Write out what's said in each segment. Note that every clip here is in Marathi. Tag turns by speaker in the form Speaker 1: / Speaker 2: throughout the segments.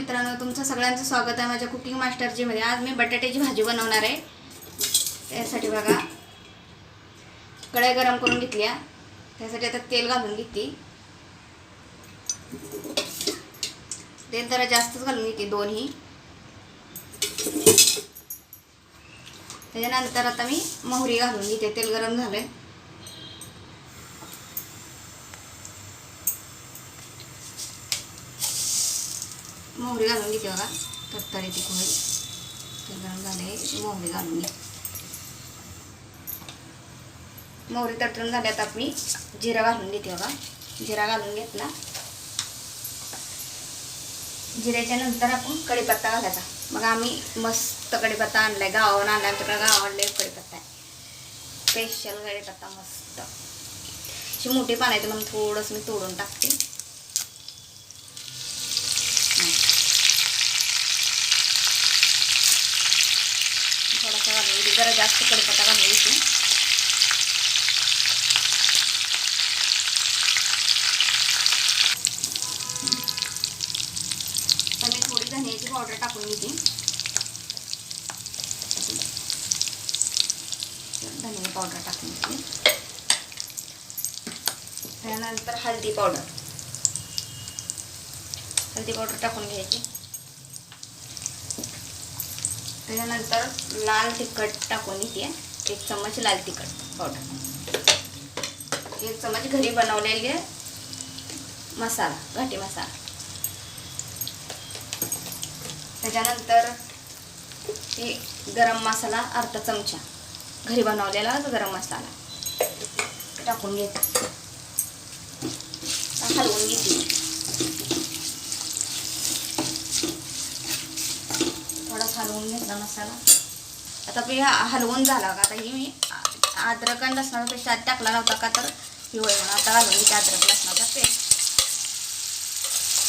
Speaker 1: मित्रांनो, तुमचं सगळ्यांचं स्वागत आहे माझ्या कुकिंग मास्टरजी मध्ये। आज मी बटाट्याची भाजी बनवणार आहे। त्यासाठी बघा, कढई गरम करून घेतली आहे। त्यासाठी आता तेल घालून घेतली। तेल जरा जास्तच घालून घेतली, दोन्ही। त्याच्यानंतर आता मी मोहरी घालून घेते। तेल गरम झालंय। मोहरी घालून घेते बघा, तडतडीत होईल। तेल गरम झाले, मोहरी घालून घे। मोहरी तडतडून झाल्यात आता मी जिरा घालून घेते बघा। जिरा घालून घेतला। जिऱ्याच्या नंतर आपण कढीपत्ता घालायचा। मग आम्ही मस्त कढीपत्ता आणलाय, गावावरून आणलाय। आमच्याकडे गावाकडे कढीपत्ता आहे, स्पेशल कढीपत्ता मस्त। अशी मोठी पानं आहेत म्हणून थोडंसं मी तोडून टाकते। थोडासा घालून, जरा जास्त कढीपत्ता घालून घेते। तर मी थोडी धनियाची पावडर टाकून घेते। धनिया पावडर टाकून घेते। त्यानंतर हळदी पावडर टाकून घ्यायची। त्यानंतर लाल तिखट टाकून घेते, 1 चम्मच लाल तिखट पावडर, 1 चम्मच घरी बनवलेले मसाला, घाटी मसाला। त्याच्यानंतर हे गरम मसाला अर्धा चमचा, घरी बनवलेला गरम मसाला टाकून घेते। हलवून घेते। हलवून घेतला मसाला। आता मी हलवून झाला का, आता ही मी अद्रक आणि लसणाचा पेस्ट आत टाकला नव्हता का, तर ही होय म्हणून आता घालून घेते अद्रक लसणाचा पेस्ट।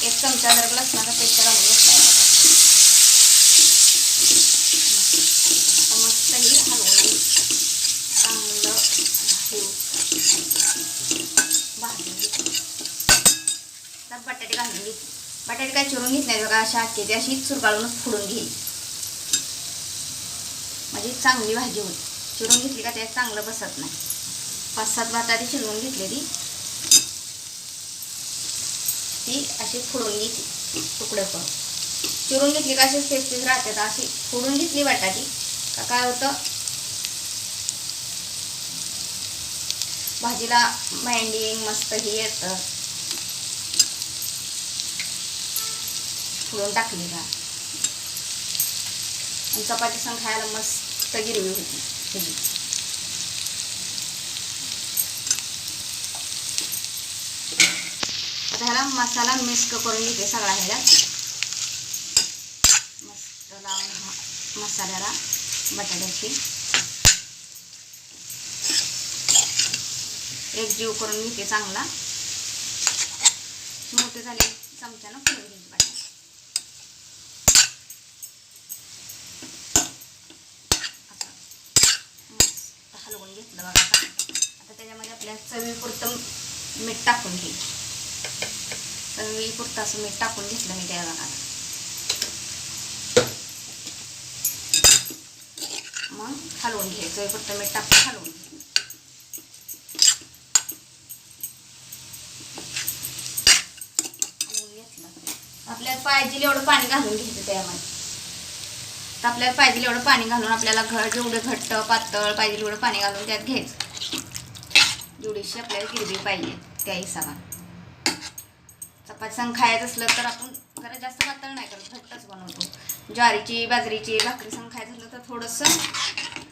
Speaker 1: 1 चमचा अद्रक लसणाचा पेस्ट घालून घेतला। मस्त ही हलवून चांगलं भाजून घेते। तर बटाटे घालून घेते। बटाटे काय चिरून घेतले बघा, अशा आखीची अशी चुरगाळूनच फोडून घेईल, म्हणजे चांगली भाजी होईल। चिरून घेतली का त्यात चांगलं बसत नाही। 5-7 बटाटे चिरून घेतलेली, ती अशी फोडून घेतली, तुकडे करून चिरून घेतली का अशी टेस्टीच राहतात। अशी फोडून घेतली बटाटी का काय होतं, भाजीला बाइंडिंग मस्त ही येतं। फोडून टाकली का आणि चपाती संग खायला मस्त गिरवी होती त्याची। आता ह्याला मसाला मिक्स करून घेते सगळा, ह्याला मस्त लावून मसाल्याला बटाट्याची एक जीव करून घेते चांगला। मोठे झाले चमच्यानं फोडून घ्यायचे बटाटे। हलवून घेतलं बघा। आता त्याच्यामध्ये आपल्या चवीपुरतं मीठ टाकून घे। चवीपुरतं असं मीठ टाकून घेतलं मी त्या बघा। मग हलवून घे, चवीपुरतं मीठ टाकून हलवून घे। हलवून घेतलं। आपल्याला पाहिजे एवढं पाणी घालून घ्यायचं त्यामध्ये। तर आपल्याला पाहिजे एवढं पाणी घालून, आपल्याला जेवढं घट्ट पातळ पाहिजे एवढं पाणी घालून त्यात घ्यायचं, जेवढीशी आपल्याला गिरवी पाहिजे त्या हिशोबाने। चपाती संग खायचं असलं तर आपण जरा जास्त पातळ नाही करत, घट्टच बनवतो। ज्वारीची बाजरीची भाकरी संग खायचं असलं तर थोडंसं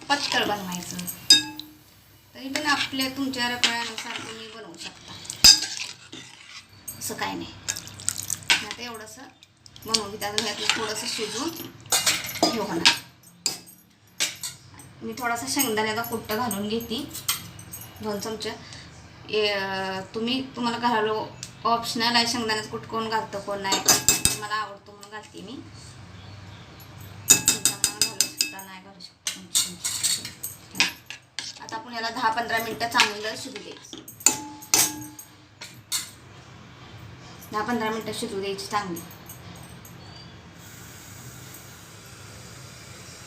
Speaker 1: पातळ बनवायचं। तरी पण आपल्या तुमच्या रकण्यानुसार तुम्ही बनवू शकता, असं काय नाही। आता एवढंसं बनवून घेतात, थोडंसं शिजवून हे होणार। मी थोडासा शेंगदाण्याचा कुट्टा घालून घेते, 2 चमचे। तुम्हाला घालू ऑप्शनल आहे, शेंगदाण्याचं कुट कोण घालतं कोण नाही, मला आवडतो म्हणून घालते मी। घालू शकता नाही घालू शकता। आता आपण याला 10-15 मिनिटं चांगलं शिजू द्यायचं। 10-15 मिनिटं शिजू द्यायची चांगली।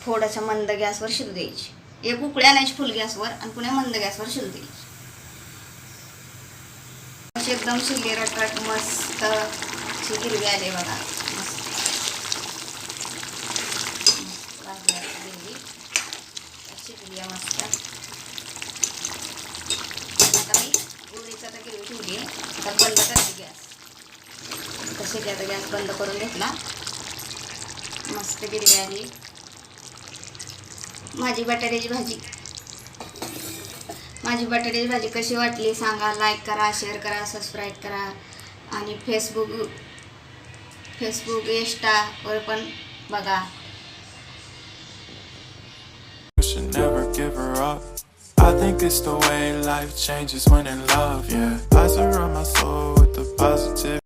Speaker 1: थोडंसं मंद गॅसवर शिजू द्यायची. एक उकळी आणायची फुल गॅसवर आणि पुन्हा मंद गॅसवर शिजू द्यायची. एकदम शिजली रटरट मस्त अशी हिरवी आली बघा. मस्त शिजली आहे मस्त. आता मी उडीचा तर गिरवी ठेवली आहे. आता बंद करते गॅस. तसे आता गॅस बंद करून घेतला. मस्त गिरवी आली. माझी बटाट्याची भाजी कशी वाटली सांगा. लाईक करा, शेअर करा, सबस्क्राईब करा आणि फेसबुक इंस्टावर पण बघा.
Speaker 2: Never give her up. I think it's the way life changes when in love, yeah. I surround my soul with the positive